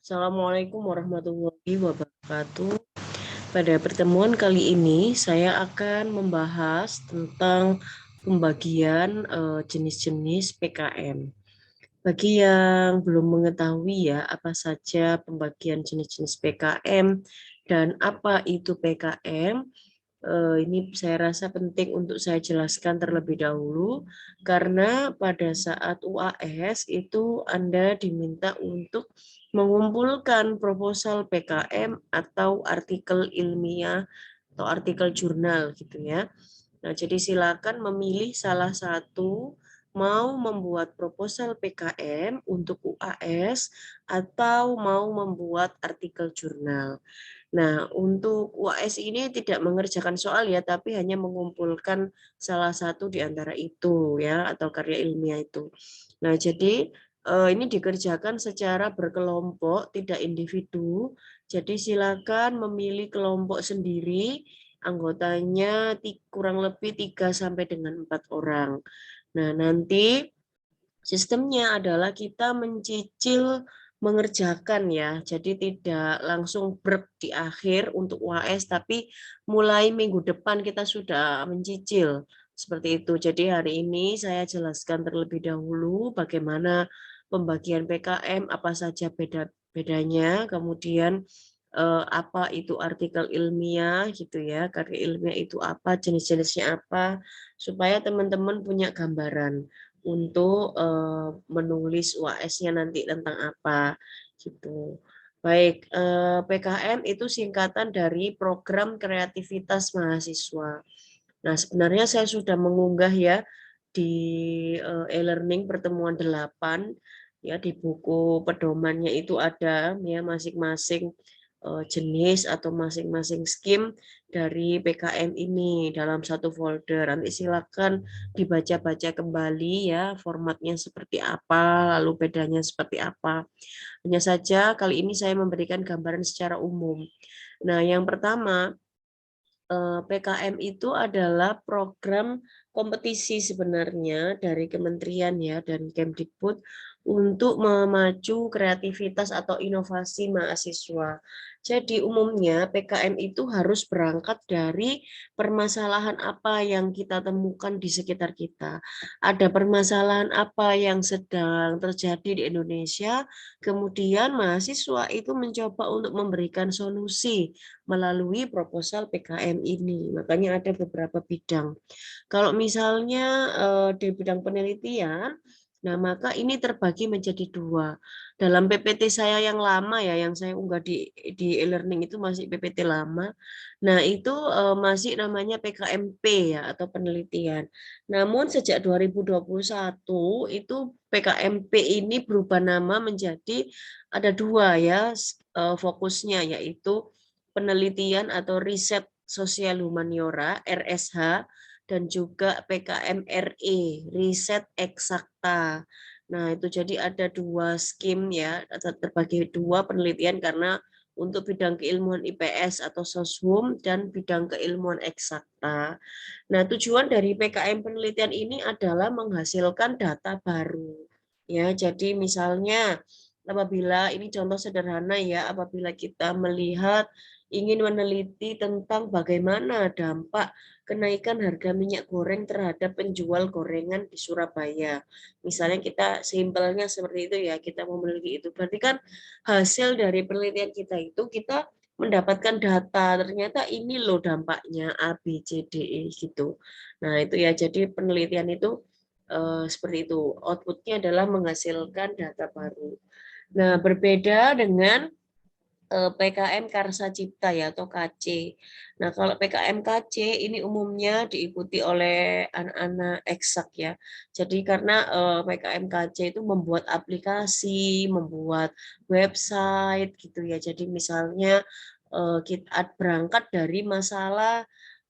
Assalamualaikum warahmatullahi wabarakatuh. Pada pertemuan kali ini, saya akan membahas tentang pembagian jenis-jenis PKM. Bagi yang belum mengetahui ya, apa saja pembagian jenis-jenis PKM dan apa itu PKM, ini saya rasa penting untuk saya jelaskan terlebih dahulu, karena pada saat UAS itu Anda diminta untuk mengumpulkan proposal PKM atau artikel ilmiah atau artikel jurnal gitu ya. Nah, jadi silakan memilih salah satu, mau membuat proposal PKM untuk UAS atau mau membuat artikel jurnal. Nah, untuk UAS ini tidak mengerjakan soal ya, tapi hanya mengumpulkan salah satu di antara itu ya, atau karya ilmiah itu. Nah, jadi ini dikerjakan secara berkelompok, tidak individu. Jadi silakan memilih kelompok sendiri, anggotanya kurang lebih 3 sampai dengan 4 orang. Nah, nanti sistemnya adalah kita mencicil mengerjakan ya, jadi tidak langsung brek di akhir untuk UAS, tapi mulai minggu depan kita sudah mencicil seperti itu. Jadi hari ini saya jelaskan terlebih dahulu bagaimana pembagian PKM, apa saja bedanya, kemudian apa itu artikel ilmiah gitu ya, karya ilmiah itu apa, jenis-jenisnya apa, supaya teman-teman punya gambaran untuk menulis UAS-nya nanti tentang apa gitu. Baik, PKM itu singkatan dari Program Kreativitas Mahasiswa. Nah, sebenarnya saya sudah mengunggah ya di e-learning pertemuan 8 ya, di buku pedomannya itu ada ya masing-masing jenis atau masing-masing skim dari PKM ini dalam satu folder. Nanti silakan dibaca-baca kembali ya, formatnya seperti apa, lalu bedanya seperti apa. Hanya saja kali ini saya memberikan gambaran secara umum. Nah, yang pertama, PKM itu adalah program kompetisi sebenarnya dari kementerian ya dan Kemdikbud untuk memacu kreativitas atau inovasi mahasiswa. Jadi umumnya PKM itu harus berangkat dari permasalahan apa yang kita temukan di sekitar kita. Ada permasalahan apa yang sedang terjadi di Indonesia, kemudian mahasiswa itu mencoba untuk memberikan solusi melalui proposal PKM ini. Makanya ada beberapa bidang. Kalau misalnya di bidang penelitian, nah maka ini terbagi menjadi dua. Dalam PPT saya yang lama ya, yang saya unggah di e-learning itu masih PPT lama. Nah itu masih namanya PKMP ya atau penelitian. Namun sejak 2021 itu PKMP ini berubah nama menjadi ada dua ya fokusnya, yaitu penelitian atau riset sosial humaniora RSH dan juga PKMRE riset eksakta. Nah, itu jadi ada dua skim ya, terbagi dua penelitian karena untuk bidang keilmuan IPS atau soshum dan bidang keilmuan eksakta. Nah, tujuan dari PKM penelitian ini adalah menghasilkan data baru. Ya, jadi misalnya apabila ini contoh sederhana ya, apabila kita melihat ingin meneliti tentang bagaimana dampak kenaikan harga minyak goreng terhadap penjual gorengan di Surabaya. Misalnya kita simpelnya seperti itu ya, kita memiliki itu. Berarti kan hasil dari penelitian kita itu kita mendapatkan data, ternyata ini loh dampaknya A, B, C, D, E gitu. Nah itu ya, jadi penelitian itu seperti itu. Outputnya adalah menghasilkan data baru. Nah berbeda dengan PKM Karsa Cipta ya atau KC. Nah, kalau PKM KC ini umumnya diikuti oleh anak-anak eksak ya. Jadi karena PKM KC itu membuat aplikasi, membuat website gitu ya. Jadi misalnya kita berangkat dari masalah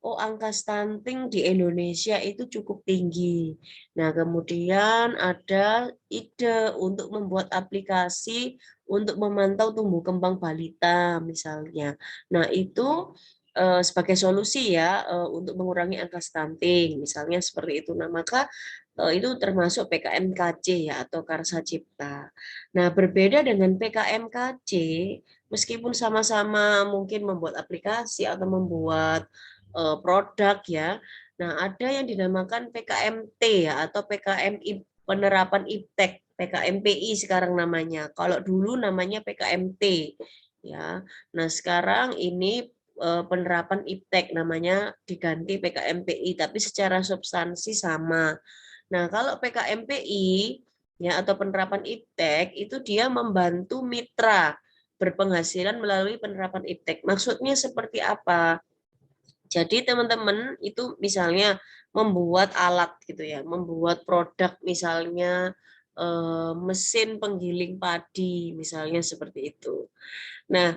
angka stunting di Indonesia itu cukup tinggi. Nah, kemudian ada ide untuk membuat aplikasi untuk memantau tumbuh kembang balita misalnya. Nah, itu sebagai solusi ya untuk mengurangi angka stunting misalnya seperti itu. Nah, maka itu termasuk PKMKC ya atau Karsa Cipta. Nah, berbeda dengan PKMKC, meskipun sama-sama mungkin membuat aplikasi atau membuat produk ya. Nah, ada yang dinamakan PKMT ya atau penerapan iptek, PKMPI sekarang namanya. Kalau dulu namanya PKMT ya. Nah, sekarang ini penerapan iptek namanya diganti PKMPI tapi secara substansi sama. Nah, kalau PKMPI ya atau penerapan iptek itu dia membantu mitra berpenghasilan melalui penerapan iptek. Maksudnya seperti apa? Jadi teman-teman itu misalnya membuat alat gitu ya, membuat produk misalnya mesin penggiling padi misalnya seperti itu. Nah,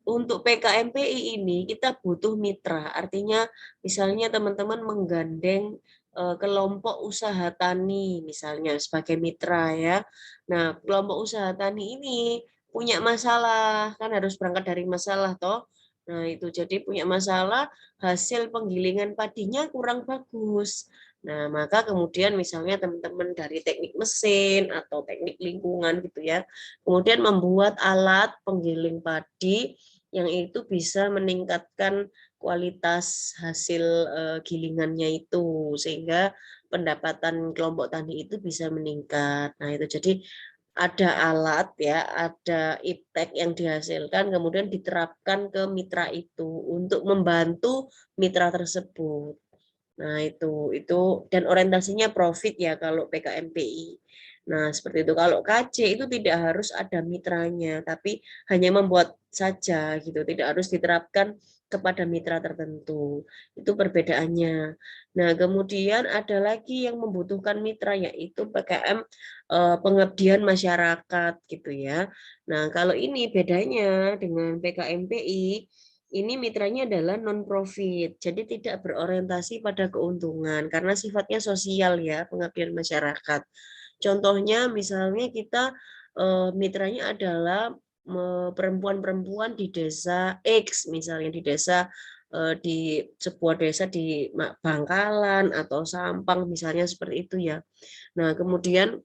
untuk PKMPI ini kita butuh mitra, artinya misalnya teman-teman menggandeng kelompok usaha tani misalnya sebagai mitra ya. Nah, kelompok usaha tani ini punya masalah, kan harus berangkat dari masalah toh. Nah, itu jadi punya masalah hasil penggilingan padinya kurang bagus. Nah, maka kemudian misalnya teman-teman dari teknik mesin atau teknik lingkungan gitu ya, kemudian membuat alat penggiling padi yang itu bisa meningkatkan kualitas hasil gilingannya itu sehingga pendapatan kelompok tani itu bisa meningkat. Nah, itu jadi ada alat ya, ada iptek yang dihasilkan kemudian diterapkan ke mitra itu untuk membantu mitra tersebut. Nah, itu dan orientasinya profit ya kalau PKMPI. Nah, seperti itu. Kalau KC itu tidak harus ada mitranya, tapi hanya membuat saja gitu, tidak harus diterapkan kepada mitra tertentu. Itu perbedaannya. Nah, kemudian ada lagi yang membutuhkan mitra yaitu PKM pengabdian masyarakat gitu ya. Nah, kalau ini bedanya dengan PKMPI ini mitranya adalah non-profit, jadi tidak berorientasi pada keuntungan karena sifatnya sosial ya, pengabdian masyarakat. Contohnya misalnya kita mitranya adalah perempuan-perempuan di desa X, misalnya di desa di sebuah desa di Bangkalan atau Sampang misalnya seperti itu ya. Nah, kemudian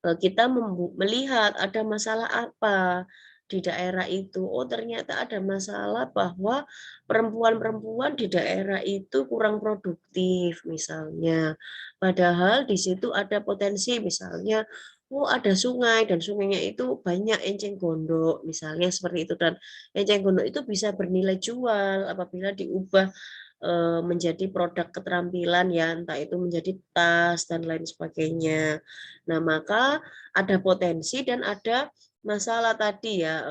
kita melihat ada masalah apa di daerah itu. Oh, ternyata ada masalah bahwa perempuan-perempuan di daerah itu kurang produktif misalnya. Padahal di situ ada potensi misalnya oh ada sungai dan sungainya itu banyak enceng gondok misalnya seperti itu dan enceng gondok itu bisa bernilai jual apabila diubah menjadi produk keterampilan ya entah itu menjadi tas dan lain sebagainya. Nah, maka ada potensi dan ada masalah tadi ya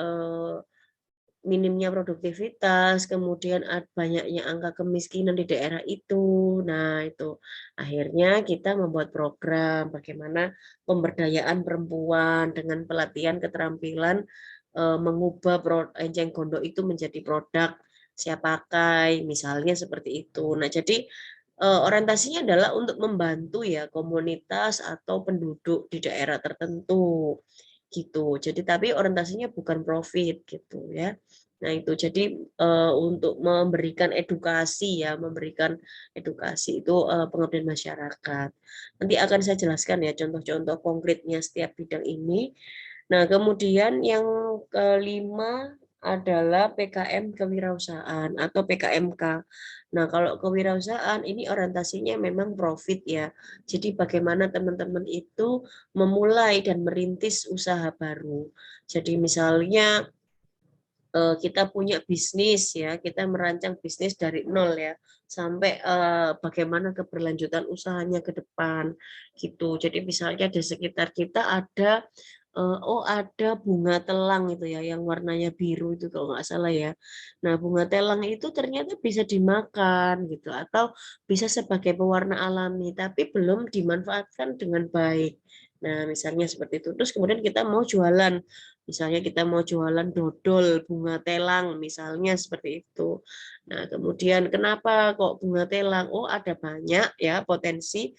minimnya produktivitas, kemudian banyaknya angka kemiskinan di daerah itu. Nah, itu akhirnya kita membuat program bagaimana pemberdayaan perempuan dengan pelatihan keterampilan mengubah enceng gondok itu menjadi produk siap pakai, misalnya seperti itu. Nah, jadi orientasinya adalah untuk membantu ya komunitas atau penduduk di daerah tertentu gitu. Jadi tapi orientasinya bukan profit gitu ya. Nah, itu jadi untuk memberikan edukasi ya, memberikan edukasi itu pengabdian masyarakat. Nanti akan saya jelaskan ya contoh-contoh konkretnya setiap bidang ini. Nah, kemudian yang kelima adalah PKM kewirausahaan atau PKMK. Nah, kalau kewirausahaan ini orientasinya memang profit ya. Jadi bagaimana teman-teman itu memulai dan merintis usaha baru. Jadi misalnya kita punya bisnis ya, kita merancang bisnis dari nol ya, sampai bagaimana keberlanjutan usahanya ke depan gitu. Jadi misalnya di sekitar kita ada oh ada bunga telang itu ya yang warnanya biru itu kalau nggak salah ya. Nah, bunga telang itu ternyata bisa dimakan gitu atau bisa sebagai pewarna alami tapi belum dimanfaatkan dengan baik. Nah, misalnya seperti itu. Terus kemudian kita mau jualan. Misalnya kita mau jualan dodol bunga telang, misalnya seperti itu. Nah, kemudian kenapa kok bunga telang? Oh, ada banyak ya potensi.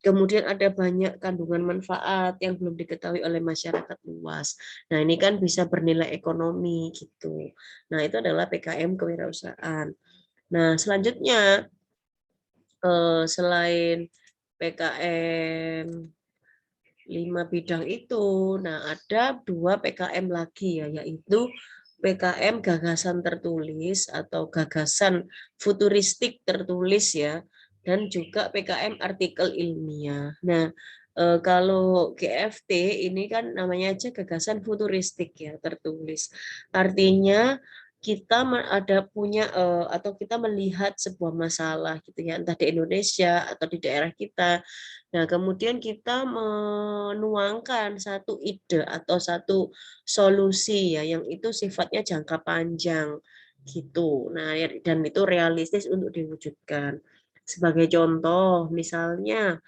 Kemudian ada banyak kandungan manfaat yang belum diketahui oleh masyarakat luas. Nah, ini kan bisa bernilai ekonomi gitu. Nah, itu adalah PKM kewirausahaan. Nah, selanjutnya selain PKM 5 bidang itu, nah ada 2 PKM lagi ya, yaitu PKM gagasan tertulis atau gagasan futuristik tertulis ya, dan juga PKM artikel ilmiah. Nah, kalau GFT ini kan namanya aja gagasan futuristik ya, tertulis. Artinya kita ada punya atau kita melihat sebuah masalah gitu ya, entah di Indonesia atau di daerah kita. Nah, kemudian kita menuangkan satu ide atau satu solusi ya yang itu sifatnya jangka panjang gitu. Nah, dan itu realistis untuk diwujudkan. Sebagai contoh, misalnya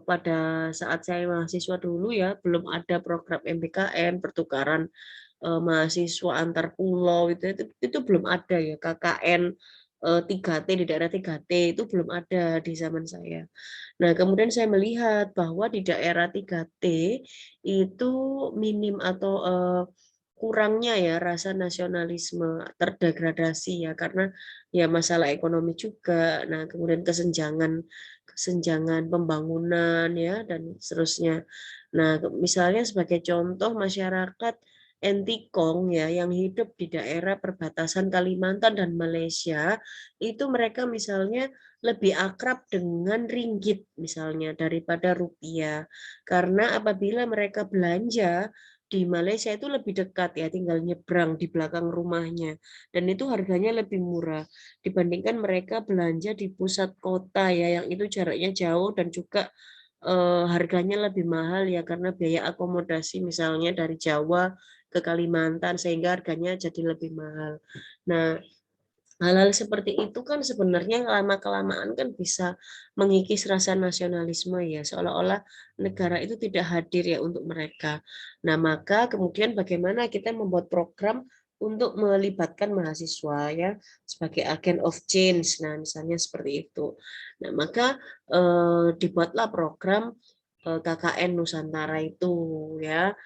pada saat saya mahasiswa dulu ya, belum ada program MBKM, pertukaran mahasiswa antar pulau itu belum ada ya, KKN 3T di daerah 3T itu belum ada di zaman saya. Nah, kemudian saya melihat bahwa di daerah 3T itu minim atau kurangnya ya rasa nasionalisme, terdegradasi ya karena ya masalah ekonomi juga. Nah, kemudian kesenjangan kesenjangan pembangunan ya dan seterusnya. Nah, misalnya sebagai contoh masyarakat Entikong ya yang hidup di daerah perbatasan Kalimantan dan Malaysia itu mereka misalnya lebih akrab dengan ringgit misalnya daripada rupiah. Karena apabila mereka belanja di Malaysia itu lebih dekat ya, tinggal nyebrang di belakang rumahnya. Dan itu harganya lebih murah dibandingkan mereka belanja di pusat kota ya, yang itu jaraknya jauh dan juga harganya lebih mahal ya karena biaya akomodasi misalnya dari Jawa ke Kalimantan sehingga harganya jadi lebih mahal. Nah, hal-hal seperti itu kan sebenarnya lama-kelamaan kan bisa mengikis rasa nasionalisme ya, seolah-olah negara itu tidak hadir ya untuk mereka. Nah, maka kemudian bagaimana kita membuat program untuk melibatkan mahasiswa ya sebagai agent of change. Nah, misalnya seperti itu. Nah, maka dibuatlah program KKN Nusantara itu ya.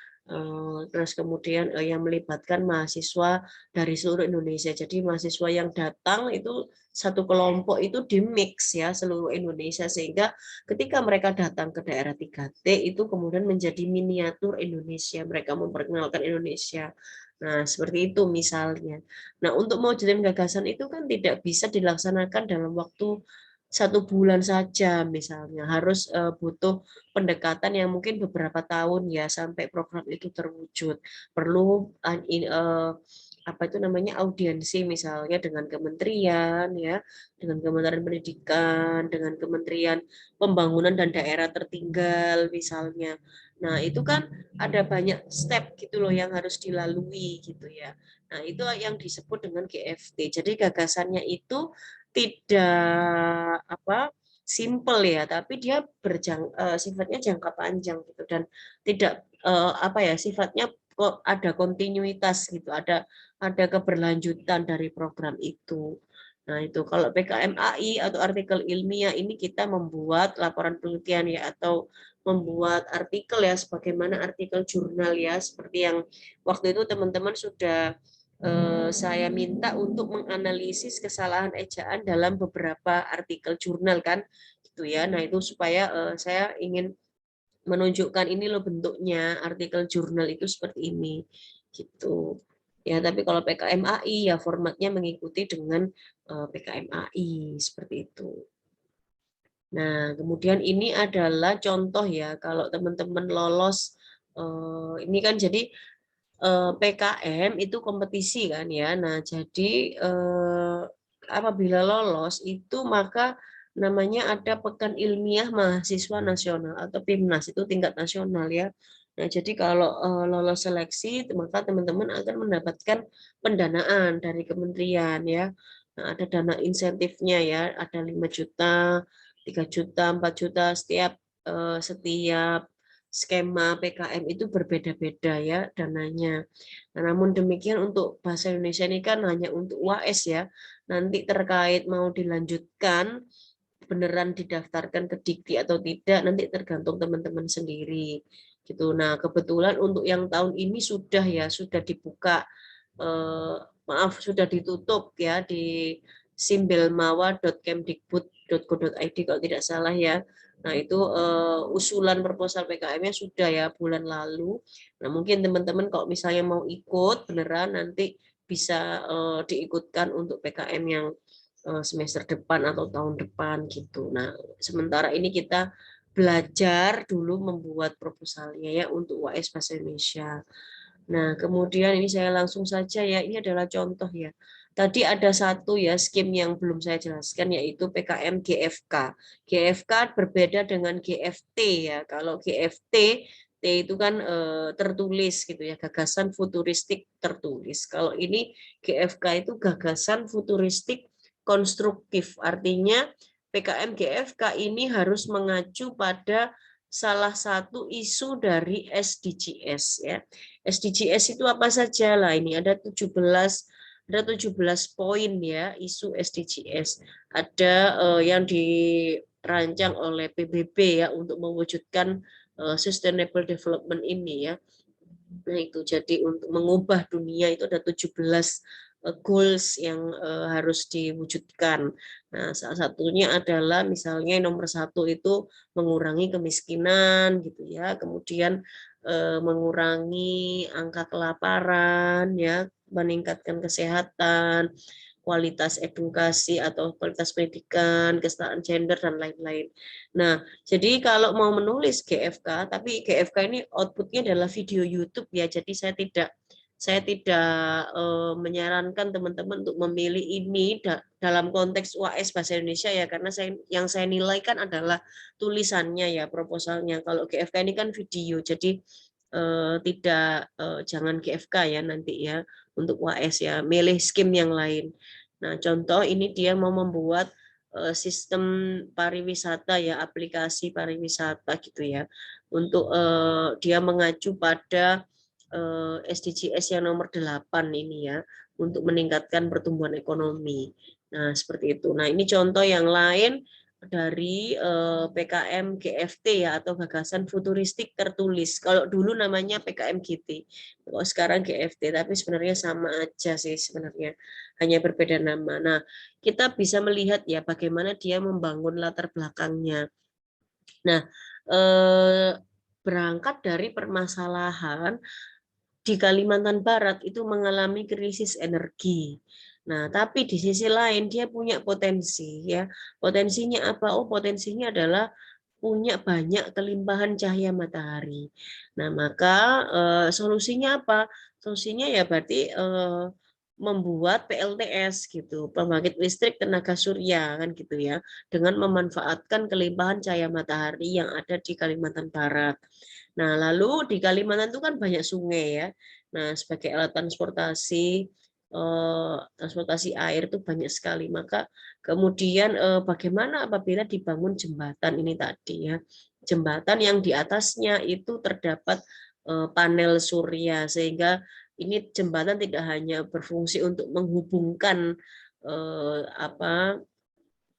Terus kemudian yang melibatkan mahasiswa dari seluruh Indonesia. Jadi mahasiswa yang datang itu satu kelompok itu di-mix ya seluruh Indonesia sehingga ketika mereka datang ke daerah 3T itu kemudian menjadi miniatur Indonesia. Mereka memperkenalkan Indonesia. Nah, seperti itu misalnya. Nah, untuk mewujudkan gagasan itu kan tidak bisa dilaksanakan dalam waktu 1 bulan saja misalnya. Harus butuh pendekatan yang mungkin beberapa tahun ya sampai program itu terwujud. Perlu apa itu namanya audiensi misalnya dengan kementerian ya, dengan Kementerian Pendidikan, dengan Kementerian Pembangunan dan Daerah Tertinggal misalnya. Nah, itu kan ada banyak step gitu loh yang harus dilalui gitu ya. Nah, itu yang disebut dengan GFT. Jadi gagasannya itu tidak apa simple ya, tapi dia sifatnya jangka panjang gitu dan tidak apa ya sifatnya kok ada kontinuitas gitu, ada keberlanjutan dari program itu. Nah, itu kalau PKMAI atau artikel ilmiah ini kita membuat laporan penelitian ya atau membuat artikel ya sebagaimana artikel jurnal ya seperti yang waktu itu teman-teman sudah saya minta untuk menganalisis kesalahan ejaan dalam beberapa artikel jurnal kan gitu ya. Nah, itu supaya saya ingin menunjukkan ini loh bentuknya artikel jurnal itu seperti ini gitu. Ya, tapi kalau PKMAI ya formatnya mengikuti dengan PKMAI seperti itu. Nah, kemudian ini adalah contoh ya kalau teman-teman lolos ini kan jadi PKM itu kompetisi kan ya. Nah, jadi apabila lolos itu maka namanya ada Pekan Ilmiah Mahasiswa Nasional atau PIMNAS itu tingkat nasional ya. Nah, jadi kalau lolos seleksi maka teman-teman akan mendapatkan pendanaan dari kementerian ya. Nah, ada dana insentifnya ya, ada 5 juta, 3 juta, 4 juta setiap skema PKM itu berbeda-beda ya dananya. Nah, namun demikian untuk bahasa Indonesia ini kan hanya untuk UAS ya. Nanti terkait mau dilanjutkan beneran didaftarkan ke Dikti atau tidak nanti tergantung teman-teman sendiri gitu. Nah, kebetulan untuk yang tahun ini sudah dibuka maaf sudah ditutup ya di simbelmawa.kemdikbud .go.id kalau tidak salah ya. Nah itu usulan proposal PKM-nya sudah ya bulan lalu. Nah mungkin teman-teman kalau misalnya mau ikut beneran nanti bisa diikutkan untuk PKM yang semester depan atau tahun depan gitu. Nah sementara ini kita belajar dulu membuat proposalnya ya untuk UAS Bahasa Indonesia. Nah, kemudian ini saya langsung saja ya, ini adalah contoh ya. Tadi ada satu ya skim yang belum saya jelaskan yaitu PKM GFK. GFK berbeda dengan GFT ya. Kalau GFT T itu kan tertulis gitu ya, gagasan futuristik tertulis. Kalau ini GFK itu gagasan futuristik konstruktif. Artinya PKM GFK ini harus mengacu pada salah satu isu dari SDGs ya. SDGs itu apa saja lah, ini ada 17 poin ya isu SDGs. Ada yang dirancang oleh PBB ya untuk mewujudkan sustainable development ini ya. Nah itu jadi untuk mengubah dunia itu ada 17 goals yang harus diwujudkan. Nah salah satunya adalah misalnya nomor 1 itu mengurangi kemiskinan gitu ya, kemudian mengurangi angka kelaparan ya, meningkatkan kesehatan, kualitas edukasi atau kualitas pendidikan, kesetaraan gender dan lain-lain. Nah, jadi kalau mau menulis GFK, tapi GFK ini outputnya adalah video YouTube ya, jadi saya tidak menyarankan teman-teman untuk memilih ini dalam konteks UAS Bahasa Indonesia ya, karena yang saya nilai kan adalah tulisannya ya, proposalnya. Kalau GFK ini kan video, jadi tidak jangan GFK ya nanti ya untuk UAS ya, milih skim yang lain. Nah, contoh ini dia mau membuat sistem pariwisata ya, aplikasi pariwisata gitu ya, untuk dia mengacu pada SDGs yang nomor 8 ini ya, untuk meningkatkan pertumbuhan ekonomi. Nah, seperti itu. Nah, ini contoh yang lain dari PKM GFT ya, atau gagasan futuristik tertulis. Kalau dulu namanya PKM GT, kalau sekarang GFT, tapi sebenarnya sama aja sih sebenarnya, hanya berbeda nama. Nah, kita bisa melihat ya bagaimana dia membangun latar belakangnya. Nah, berangkat dari permasalahan di Kalimantan Barat itu mengalami krisis energi. Nah, tapi di sisi lain dia punya potensi ya. Potensinya apa? Oh, potensinya adalah punya banyak kelimpahan cahaya matahari. Nah, maka solusinya apa? Solusinya ya berarti membuat PLTS gitu, pembangkit listrik tenaga surya kan gitu ya, dengan memanfaatkan kelimpahan cahaya matahari yang ada di Kalimantan Barat. Nah, lalu di Kalimantan itu kan banyak sungai ya. Nah, sebagai alat transportasi air itu banyak sekali. Maka kemudian bagaimana apabila dibangun jembatan ini tadi ya. Jembatan yang di atasnya itu terdapat panel surya, sehingga ini jembatan tidak hanya berfungsi untuk menghubungkan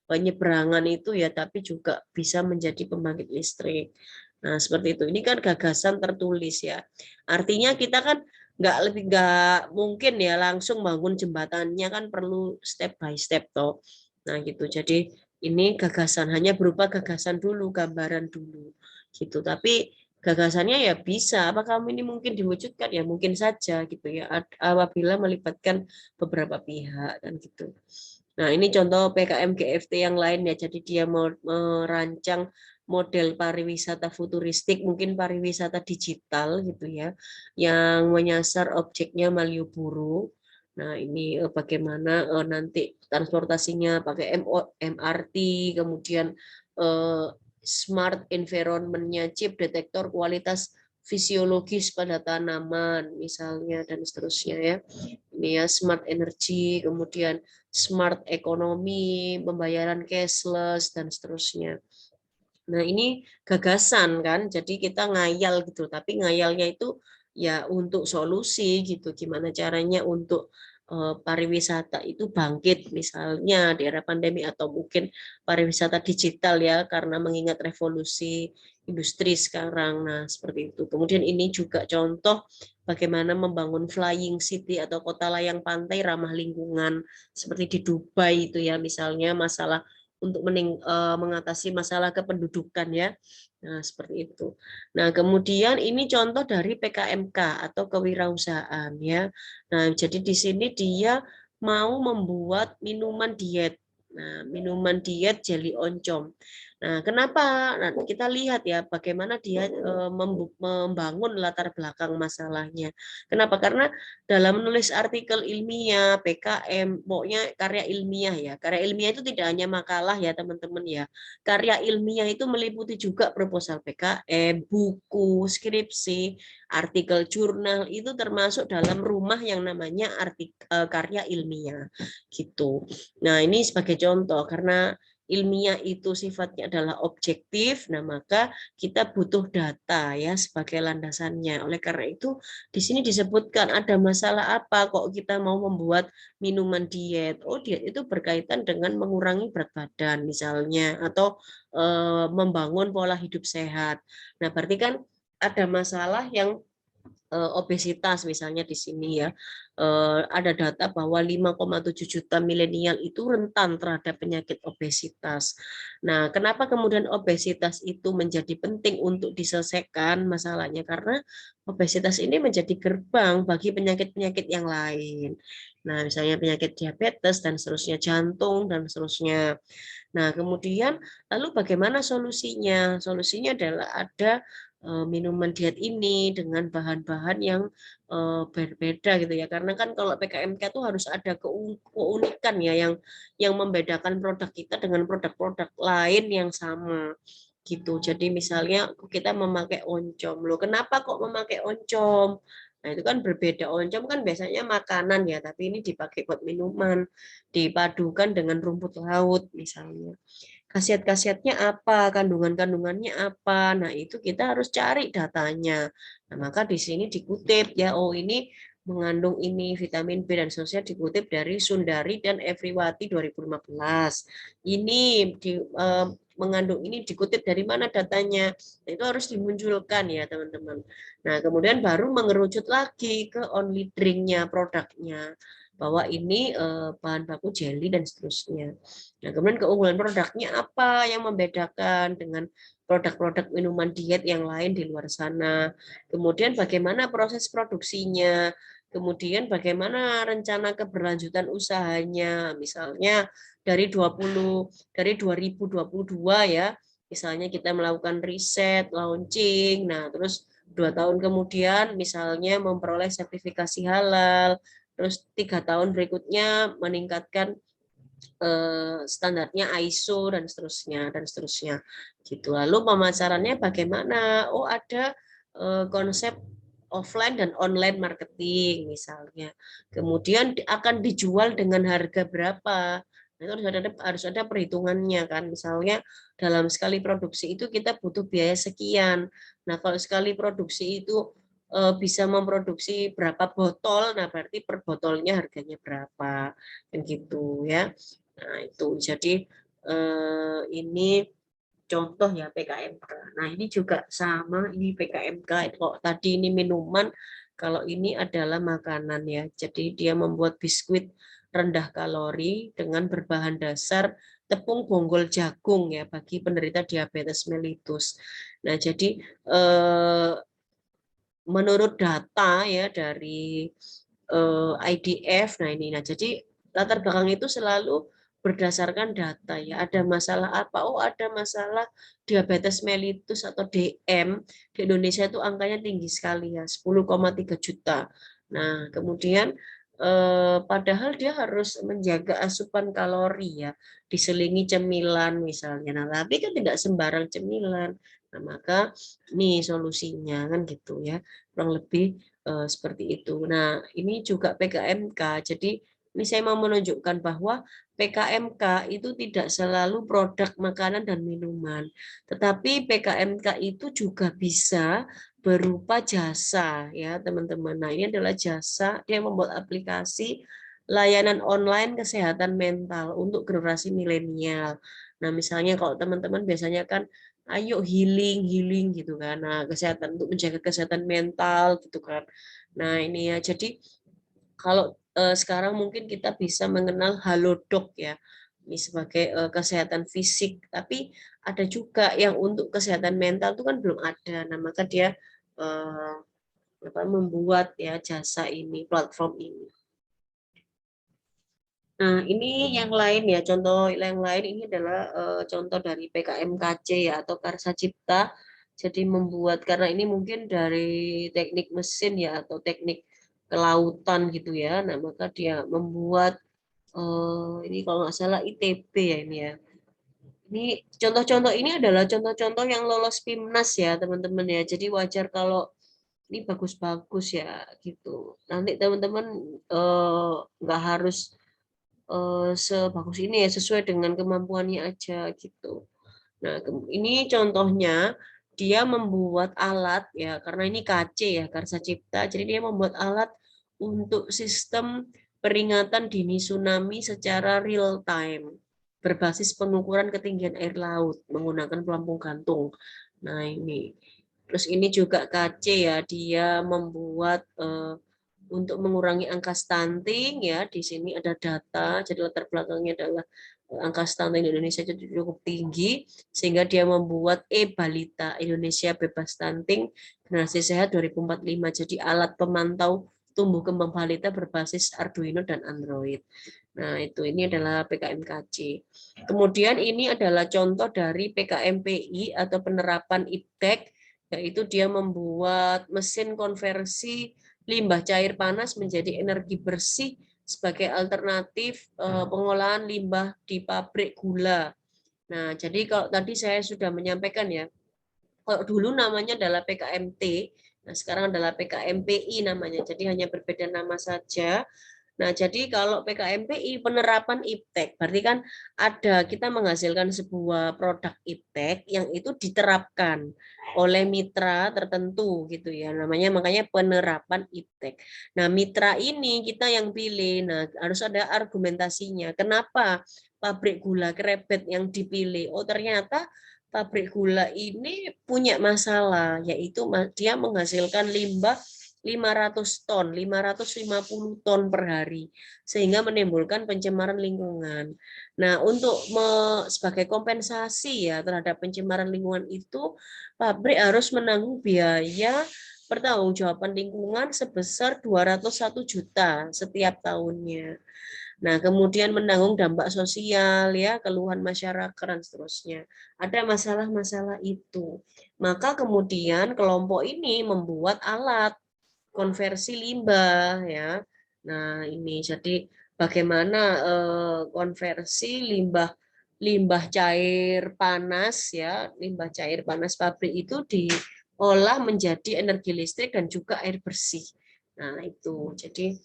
penyeberangan itu ya, tapi juga bisa menjadi pembangkit listrik. Nah, seperti itu. Ini kan gagasan tertulis ya. Artinya kita kan nggak mungkin ya langsung bangun jembatannya, kan perlu step by step toh. Nah, gitu. Jadi ini gagasan, hanya berupa gagasan dulu, gambaran dulu gitu. Tapi gagasannya ya bisa. Apakah ini mungkin diwujudkan? Ya mungkin saja gitu ya. Apabila melibatkan beberapa pihak dan gitu. Nah, ini contoh PKM GFT yang lain ya. Jadi dia merancang model pariwisata futuristik, mungkin pariwisata digital gitu ya, yang menyasar objeknya Malioboro. Nah, ini bagaimana nanti transportasinya pakai MRT, kemudian smart environment-nya, chip detektor kualitas fisiologis pada tanaman misalnya, dan seterusnya ya. Ini ya smart energy, kemudian smart ekonomi, pembayaran cashless dan seterusnya. Nah, ini gagasan kan, jadi kita ngayal gitu, tapi ngayalnya itu ya untuk solusi gitu, gimana caranya untuk pariwisata itu bangkit misalnya di era pandemi, atau mungkin pariwisata digital ya, karena mengingat revolusi industri sekarang. Nah, seperti itu. Kemudian ini juga contoh bagaimana membangun flying city atau kota layang pantai ramah lingkungan seperti di Dubai itu ya, misalnya masalah untuk mengatasi masalah kependudukan ya. Nah, seperti itu. Nah, kemudian ini contoh dari PKMK atau kewirausahaan ya. Nah, jadi di sini dia mau membuat minuman diet. Nah, minuman diet jelly oncom. Nah, kenapa? Nah, kita lihat ya bagaimana dia membangun latar belakang masalahnya. Kenapa? Karena dalam menulis artikel ilmiah, PKM, pokoknya karya ilmiah ya. Karya ilmiah itu tidak hanya makalah ya teman-teman ya. Karya ilmiah itu meliputi juga proposal PKM, buku, skripsi, artikel jurnal, itu termasuk dalam rumah yang namanya karya ilmiah gitu. Nah, ini sebagai contoh karena ilmiah itu sifatnya adalah objektif, nah maka kita butuh data ya sebagai landasannya. Oleh karena itu di sini disebutkan ada masalah apa kok kita mau membuat minuman diet. Oh, diet itu berkaitan dengan mengurangi berat badan misalnya atau membangun pola hidup sehat. Nah, berarti kan ada masalah yang obesitas misalnya di sini ya. Ada data bahwa 5,7 juta milenial itu rentan terhadap penyakit obesitas. Nah, kenapa kemudian obesitas itu menjadi penting untuk diselesaikan masalahnya? Karena obesitas ini menjadi gerbang bagi penyakit-penyakit yang lain. Nah, misalnya penyakit diabetes dan seterusnya, jantung dan seterusnya. Nah, kemudian lalu bagaimana solusinya? Solusinya adalah ada minuman diet ini dengan bahan-bahan yang berbeda gitu ya. Karena kan kalau PKMK itu harus ada keunikan ya yang membedakan produk kita dengan produk-produk lain yang sama gitu. Jadi misalnya kita memakai oncom. Loh, kenapa kok memakai oncom? Nah, itu kan berbeda. Oncom kan biasanya makanan ya, tapi ini dipakai buat minuman, dipadukan dengan rumput laut misalnya. Khasiat-khasiatnya apa, kandungan-kandungannya apa. Nah, itu kita harus cari datanya. Nah, maka di sini dikutip ya, oh ini mengandung ini vitamin B dan seterusnya dikutip dari Sundari dan Evriwati 2015. Ini mengandung ini dikutip dari mana datanya. Nah, itu harus dimunculkan ya, teman-teman. Nah, kemudian baru mengerucut lagi ke only drinknya, produknya bahwa ini bahan baku jelly dan seterusnya. Nah, kemudian keunggulan produknya apa yang membedakan dengan produk-produk minuman diet yang lain di luar sana. Kemudian bagaimana proses produksinya. Kemudian bagaimana rencana keberlanjutan usahanya. Misalnya dari 2022 ya. Misalnya kita melakukan riset, launching. Nah, terus 2 tahun kemudian misalnya memperoleh sertifikasi halal. Terus 3 tahun berikutnya meningkatkan standarnya ISO dan seterusnya gitu. Lalu pemasarannya bagaimana? Oh, ada konsep offline dan online marketing misalnya. Kemudian akan dijual dengan harga berapa? Nah, itu harus ada perhitungannya kan. Misalnya dalam sekali produksi itu kita butuh biaya sekian. Nah, kalau sekali produksi itu bisa memproduksi berapa botol, nah berarti per botolnya harganya berapa, kan gitu ya. Nah, itu jadi ini contoh ya PKMK. Nah, ini juga sama, ini PKMK. Kalau tadi ini minuman, kalau ini adalah makanan ya. Jadi dia membuat biskuit rendah kalori dengan berbahan dasar tepung bonggol jagung ya bagi penderita diabetes mellitus. Nah, jadi menurut data ya dari IDF, nah ini, nah jadi latar belakang itu selalu berdasarkan data ya. Ada masalah apa? Oh, ada masalah diabetes mellitus atau DM di Indonesia itu angkanya tinggi sekali ya, 10,3 juta. Nah, kemudian padahal dia harus menjaga asupan kalori ya, diselingi cemilan misalnya. Nah, tapi kan tidak sembarang cemilan. Nah, maka nih solusinya kan gitu ya. Kurang lebih seperti itu. Nah, ini juga PKMK. Jadi ini saya mau menunjukkan bahwa PKMK itu tidak selalu produk makanan dan minuman, tetapi PKMK itu juga bisa berupa jasa ya teman-teman. Nah, ini adalah jasa dia membuat aplikasi layanan online kesehatan mental untuk generasi milenial. Nah, misalnya kalau teman-teman biasanya kan ayo healing healing gitu kan. Nah, kesehatan untuk menjaga kesehatan mental gitu kan. Nah, ini ya. Jadi kalau sekarang mungkin kita bisa mengenal Halodoc ya. Ini sebagai kesehatan fisik, tapi ada juga yang untuk kesehatan mental itu kan belum ada. Nah, maka dia membuat ya jasa ini, platform ini. Nah, ini yang lain ya, contoh yang lain ini adalah contoh dari PKMKC ya atau Karsa Cipta. Jadi membuat, karena ini mungkin dari teknik mesin ya atau teknik kelautan gitu ya. Nah, maka dia membuat ini kalau nggak salah ITB ya ini ya. Ini contoh-contoh ini adalah contoh-contoh yang lolos PIMNAS ya teman-teman ya. Jadi wajar kalau ini bagus-bagus ya gitu. Nanti teman-teman nggak harus sebagus ini ya, sesuai dengan kemampuannya aja gitu. Nah, ini contohnya dia membuat alat ya, karena ini KC ya, Karsa Cipta. Jadi dia membuat alat untuk sistem peringatan dini tsunami secara real time berbasis pengukuran ketinggian air laut menggunakan pelampung gantung. Nah, ini. Terus ini juga KC ya, dia membuat untuk mengurangi angka stunting ya. Di sini ada data, jadi latar belakangnya adalah angka stunting di Indonesia cukup tinggi sehingga dia membuat e-balita Indonesia bebas stunting generasi sehat 2045. Jadi alat pemantau tumbuh kembang balita berbasis Arduino dan Android. Nah, ini adalah PKMKC. Kemudian ini adalah contoh dari PKMPI atau penerapan IPTEK, yaitu dia membuat mesin konversi limbah cair panas menjadi energi bersih sebagai alternatif pengolahan limbah di pabrik gula. Nah, jadi kalau tadi saya sudah menyampaikan ya, kalau dulu namanya adalah PKMT, nah sekarang adalah PKMPI namanya, jadi hanya berbeda nama saja. Nah, jadi kalau PKMPI penerapan IPTEK, berarti kan ada kita menghasilkan sebuah produk IPTEK yang itu diterapkan oleh mitra tertentu gitu ya. Namanya makanya penerapan IPTEK. Nah, mitra ini kita yang pilih. Nah, harus ada argumentasinya. Kenapa pabrik gula Krebet yang dipilih? Oh, ternyata pabrik gula ini punya masalah, yaitu dia menghasilkan limbah 500 ton, 550 ton per hari, sehingga menimbulkan pencemaran lingkungan. Nah, untuk sebagai kompensasi ya terhadap pencemaran lingkungan itu, pabrik harus menanggung biaya pertanggungjawaban lingkungan sebesar 201 juta setiap tahunnya. Nah, kemudian menanggung dampak sosial ya, keluhan masyarakat dan seterusnya. Ada masalah-masalah itu. Maka kemudian kelompok ini membuat alat konversi limbah ya. Nah, ini jadi bagaimana konversi limbah cair panas ya, limbah cair panas pabrik itu diolah menjadi energi listrik dan juga air bersih. Nah, itu. Jadi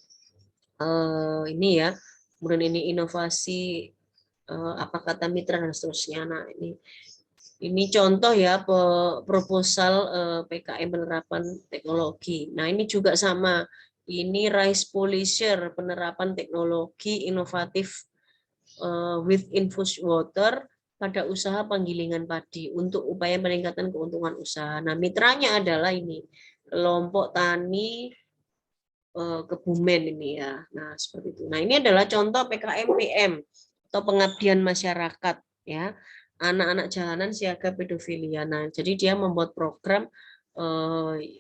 ini ya. Kemudian ini inovasi apa kata mitra dan seterusnya. Nah, ini contoh ya proposal PKM penerapan teknologi. Nah, ini juga sama. Ini Rice Polisher penerapan teknologi inovatif with infused water pada usaha penggilingan padi untuk upaya peningkatan keuntungan usaha. Nah, mitranya adalah ini kelompok tani Kebumen ini ya. Nah, seperti itu. Nah, ini adalah contoh PKM-PM atau pengabdian masyarakat ya. Anak-anak jalanan siaga pedofilia. Nah, jadi dia membuat program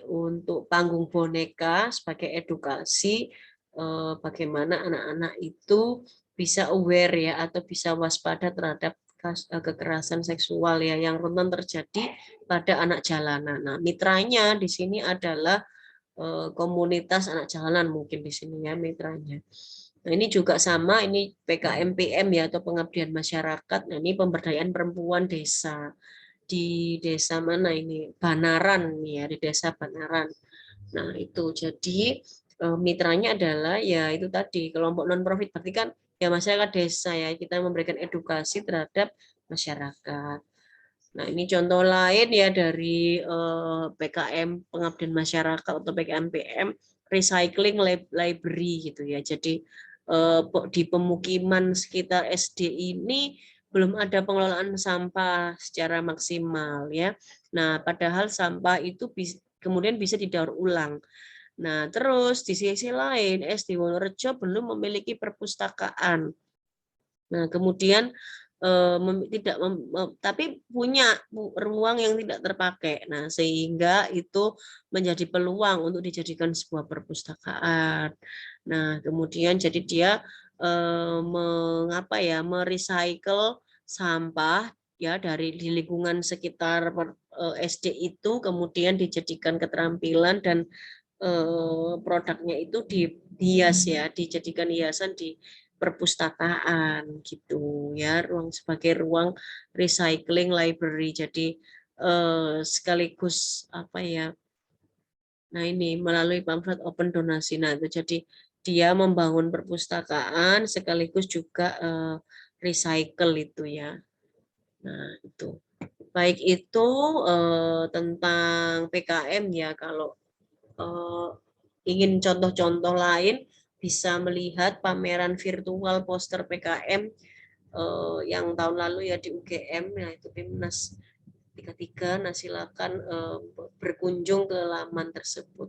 untuk panggung boneka sebagai edukasi bagaimana anak-anak itu bisa aware ya atau bisa waspada terhadap kekerasan seksual ya yang rentan terjadi pada anak jalanan. Nah, mitranya di sini adalah komunitas anak jalanan mungkin di sini ya mitranya. Nah, ini juga sama, ini PKMPM ya atau pengabdian masyarakat. Nah, ini pemberdayaan perempuan desa. Di desa mana ini? Banaran ya, di desa Banaran. Nah, itu jadi mitranya adalah ya itu tadi kelompok non profit, berarti kan ya masyarakat desa ya, kita memberikan edukasi terhadap masyarakat. Nah, ini contoh lain ya dari PKM Pengabdian Masyarakat atau PKMPM Recycling Library gitu ya. Jadi di pemukiman sekitar SD ini belum ada pengelolaan sampah secara maksimal ya. Nah, padahal sampah itu kemudian bisa didaur ulang. Nah, terus di sisi lain SD Wonorejo belum memiliki perpustakaan. Nah, kemudian tidak tapi punya ruang yang tidak terpakai. Nah, sehingga itu menjadi peluang untuk dijadikan sebuah perpustakaan. Nah, kemudian jadi dia mengapa ya, merecycle sampah ya dari di lingkungan sekitar SD itu, kemudian dijadikan keterampilan dan produknya itu dihias ya, dijadikan hiasan di perpustakaan gitu ya, ruang sebagai ruang recycling library. Jadi sekaligus apa ya, nah ini melalui pamflet open donasi. Nah itu jadi dia membangun perpustakaan sekaligus juga recycle itu ya. Nah itu baik itu tentang PKM ya. Kalau eh, ingin contoh-contoh lain, bisa melihat pameran virtual poster PKM yang tahun lalu ya di UGM, ya itu PIMNAS 33. Nah silakan berkunjung ke laman tersebut.